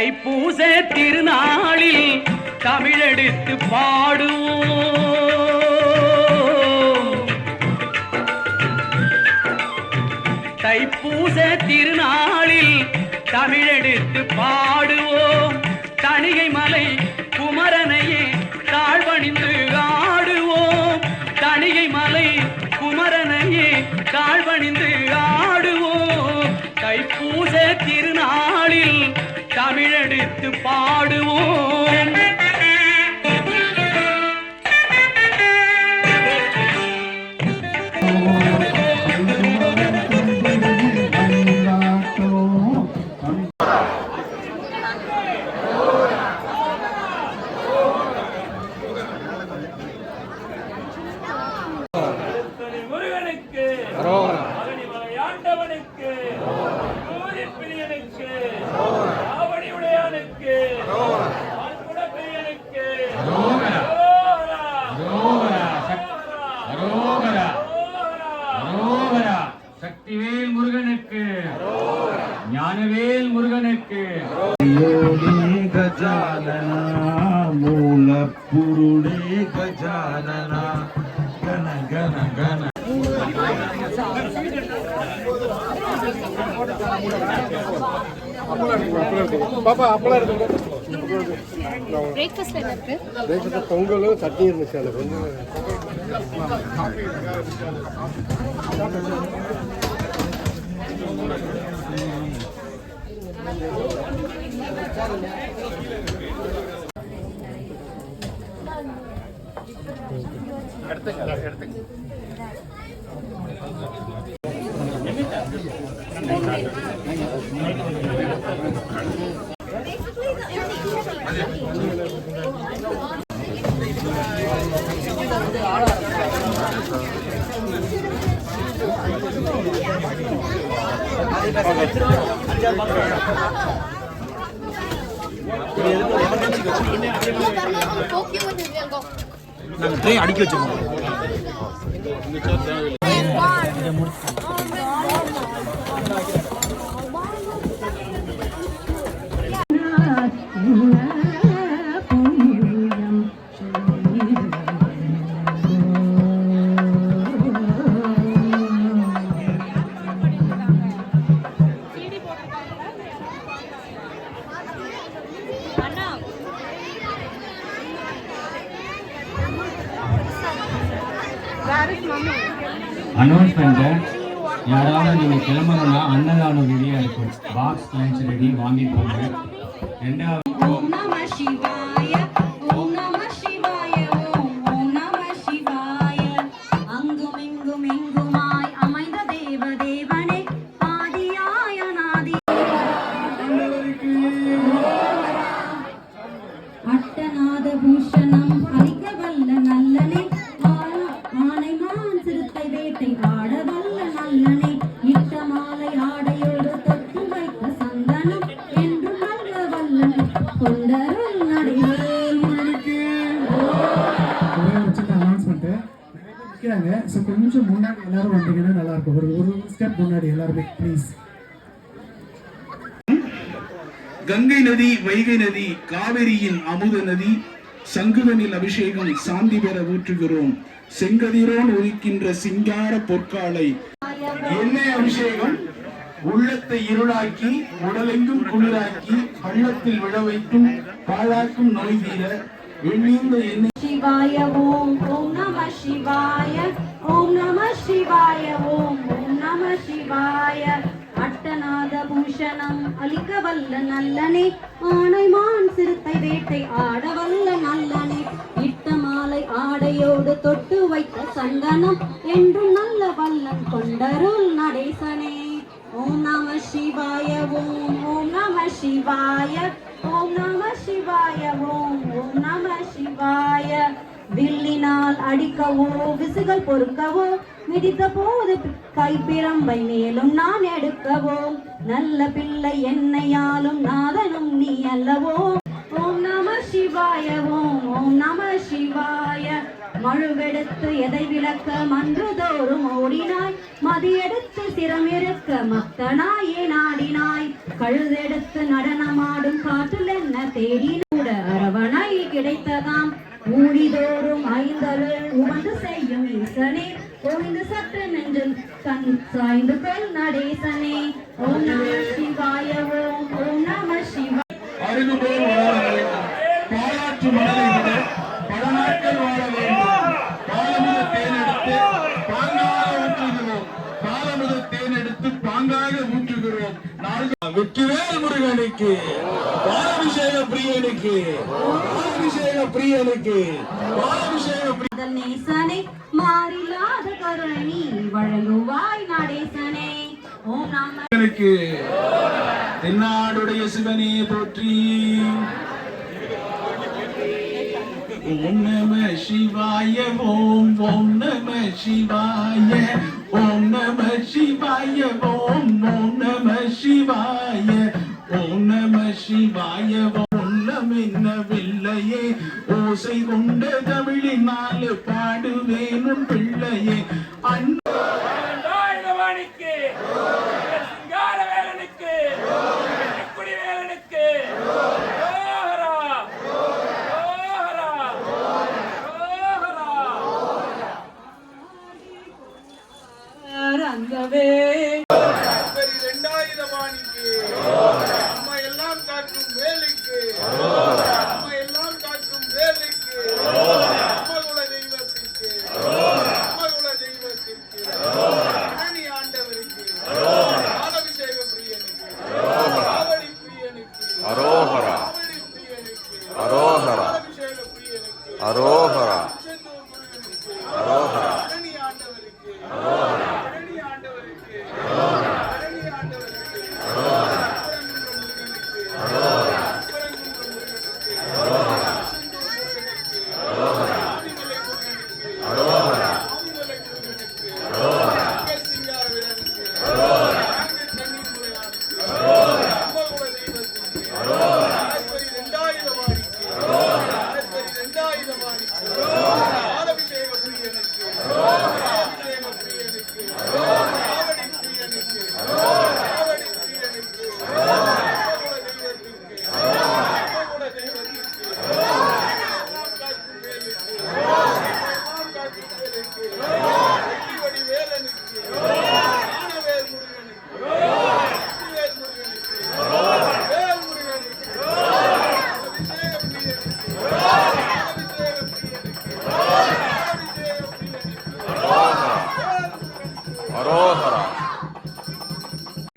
தைப்பூச திருநாளில் தமிழெடுத்து பாடுவோம். தைப்பூச திருநாளில் தமிழெடுத்து பாடுவோம். தணிகை மலை குமரனையே தாழ்வணிந்து ஆடுவோம். தணிகை மலை குமரனையே தாழ்வணிந்து ஆடுவோம். தைப்பூச திருநாளில் தமிழெடுத்து பாடுவோம். சக்திவேல் முருகனுக்கு, ஞானவேல் முருகனுக்கு. கஜானனா மூல புருடே கஜானனா கன கன கன. பாப்பா அப்பளம் இருக்கு. பிரேக்ஃபாஸ்ட்ல என்ன இருக்கு? பிரேக்ஃபாஸ்ட் பொங்கல் சட்னி இருந்துச்சு. அது கொஞ்சம் அடிக்க வச்சிருக்கோம். அனௌன்ஸ்மெண்ட், யாராவது நீங்க கிளம்பணும்னா அன்னதானம் ரெடியா இருக்கும். பாக்ஸ் லஞ்ச் ரெடி, வாங்கி போங்க. ரெண்டாவது கொஞ்சம் முன்னாடி எல்லாரும் வந்தீங்கன்னா நல்லா இருக்கும். ஒரு ஸ்டெப் முன்னாடி எல்லாருமே ப்ளீஸ். கங்கை நதி, வைகை நதி, காவிரியின் அமுத நதி, சங்குதனில் அபிஷேகம் சாந்தி பெற ஊற்றுகிறோம். செங்கதிரோன் ஒலிக்கின்ற சிங்கார பொற்காலை எண்ணெய் அபிஷேகம் உள்ளத்தை இருளாக்கி உடலெங்கும் குளிராக்கி பள்ளத்தில் விழ வைக்கும் பாழாக்கும் நோய் தீர வெண்ணீந்த எண்ணெய். शिवाय ओम ओम नमः शिवाय ओम नमः शिवाय ओम ओम नमः शिवाय अट्टनाद भूषणम अलिकवल्ल नल्लने आணைமான் சிறுத்தை வேட்டை ஆடவல்ல நல்லனே இட்ட மாலை ஆடையோடு தொட்டு வைத்த சந்தனம் என்றும் நல்ல வல்லன் கொண்டருள் நடேசனே. ஓம் நம சிவாய ஓம் ஓம் நம சிவாய ஓம் நம சிவாய ஓம் ஓம் நம சிவாய. வில்லினால் அடிக்கவோ விசுகள் பொறுக்கவோ மிதித்த போது கைப்பிரம்பை மேலும் நான் எடுக்கவோ நல்ல பிள்ளை என்னையாலும் நாதனும் நீ அல்லவோ. ஓம் நம சிவாய ஓம் ஓம் நம சிவாய. மழுவெடுத்து எதை விளக்க மன்றுதோறும் ஓடினாய் மதியெடுத்து சிரமிருக்க மத்தனாயே நாடினாய் கழுதெடுத்து நடனமாடும் காற்றில் என்ன தேடினூட அரவணை கிடைத்ததாம் ஊழிதோறும் ஐந்தருள் உமந்து செய்யும் ஈசனே ஓய்ந்து சற்று நெஞ்சில் தன் சாய்ந்து கொள் நடேசனே ஓம் நம சிவாய ஓம் நம சிவாய அருகுபோல் வளர வேண்டும் பாராட்டு மனதை விட பல நாட்கள் வாழ வேண்டும் பாலமுத தேனெடுத்து பாங்காக ஊற்றுகிறோம் பாலமுத தேனெடுத்து பாங்காக ஊற்றுகிறோம் வெற்றிவேல் முருகனுக்கு பாலாபிஷேக பிரியனுக்கு பாலாபிஷேக பிரியனுக்கு பாலாபிஷேக நேசனே மாறில்லாத கருணை வழங்குவாய் நடேசனே ஓம் நம தென்னாடுடைய சிவனே போற்றி ஓம் நம சிவாய ஓம் ஓம் நம சிவாய ஓம் நம சிவாய ஓம் ஓம் நம சிவாய ஓம் நம சிவாய ஓம் என்னவில்லையே ஓசை கொண்ட தமிழினால் பாடுவேனும் பிள்ளையே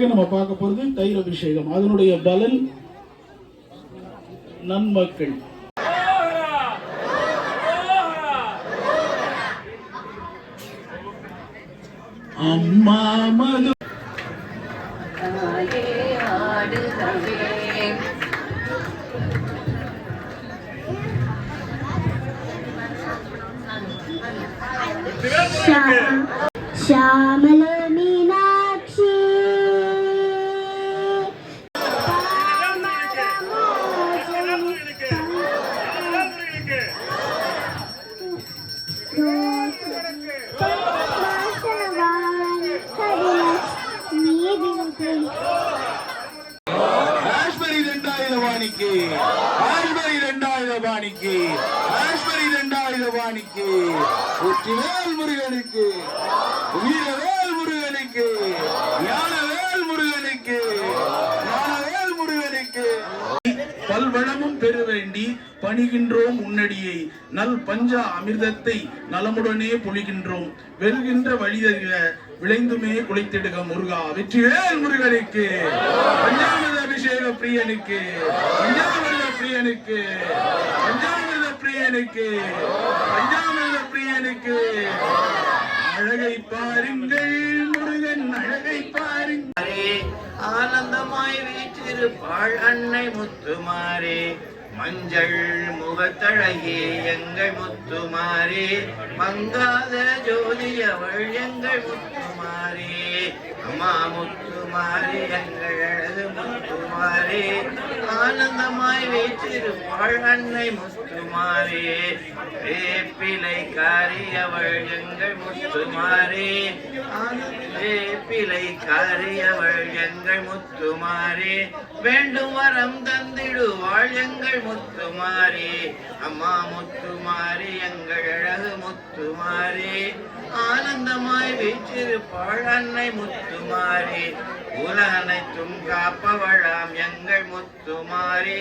நம்ம பார்க்க போறது தயிர் அபிஷேகம் அதனுடைய பலன் நன்மக்கள் அம்மா மது श्यामल मीनाक्षी ராஷ்பரி 2000 வாணிக்கு ராஷ்பரி 2000 வாணிக்கு ராஷ்பரி 2000 வாணிக்கு வெற்றிவேல் முருகனுக்கு வீரவேல் முருகனுக்கு ஞானவேல் முருகனுக்கு ஞானவேல் முருகனுக்கு பல்வளமும் பெற வேண்டி பணிகின்றோம் உன்னடியை நல் பஞ்சா அமிர்தத்தை நலமுடனே பொழிகின்றோம் வெல்கின்ற வழிதறிக விளைந்துமே குளித்திடுக முருகா வெற்றிவேல் முருகனுக்கு பஞ்சாமிர்த அபிஷேக பிரியனுக்கு பஞ்சாமிர்த பிரியனுக்கு பஞ்சாமிர்த பிரியனுக்கு பஞ்சாமிர்த பிரியனுக்கு அழகை பாருங்கள் முருகன் அழகை பாருங்கள் ஆனந்தமாய் வீற்றிருப்பாள் அன்னை முத்துமாரே மஞ்சள் முகத்தழகே எங்கள் முத்துமாரே மங்காத ஜோதி அவள் எங்கள் முத்துமாரே அம்மா முத்துமாரே எங்கள் அழகு முத்துமாரே ஆனந்தமாய் வீற்றிருப்பாள் அன்னை முத்துமாரே வேப்பிலை காரி அவள் எங்கள் முத்துமாரே வேப்பிலை காரியவள் எங்கள் முத்துமாரி வேண்டும் வரம் தந்திடுவாள் எங்கள் முத்துமாரி அம்மா முத்துமாரி எங்கள் அழகு முத்துமாரி ஆனந்தமாய் வீற்றிருப்பாள் அன்னை முத்துமாரி உலகனைத்தும் காப்பவளாம் எங்கள் முத்துமாரி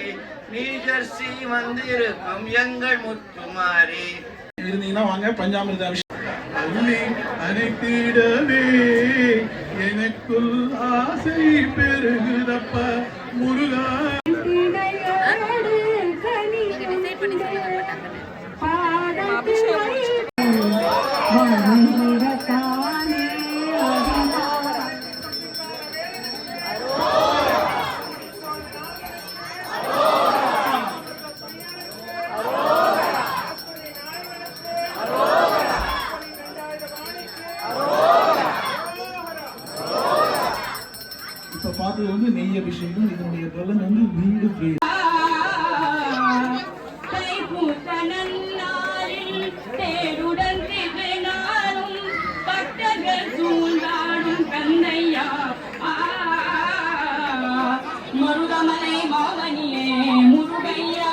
நியூஜெர்சி வந்திருக்கும் எங்கள் முத்துமாரி. இருந்தீங்கன்னா வாங்க. பஞ்சாமிர்த அள்ளி அணைத்திடவே எனக்குள் ஆசை பெருகுதப்ப முருகா. இப்ப பார்த்தது வந்து நெய் அபிஷேகம். இதனுடைய பலன் வந்து வீடு பேர். மருதமலை மாவனியே முருகையா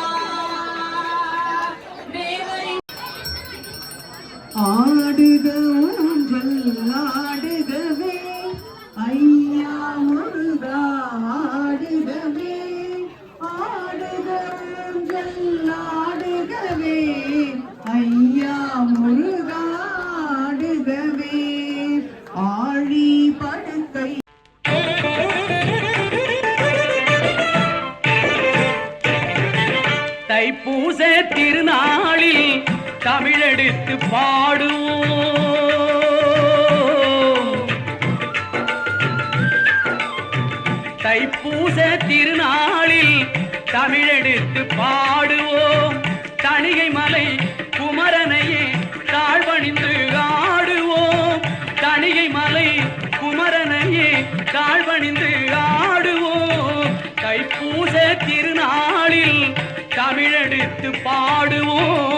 ஆடுக ஊஞ்சல் ஆடுகவே ஐயா முருகா ஆடுகவே ஆடுக ஊஞ்சல் ஆடுகவே ஐயா முருகா ஆடுகவே ஆழி படுக்கை. தைப்பூச திருநாளில் தமிழெடுத்து பாடுவோம். தைப்பூச திருநாளில் தமிழெடுத்து பாடுவோம். தணிகை மலை குமரனையே தாழ்வணிந்து ஆடுவோம். தணிகை மலை குமரனையே தாழ்வணிந்து ஆடுவோம். தைப்பூச திருநாளில் தமிழெடுத்து பாடுவோம்.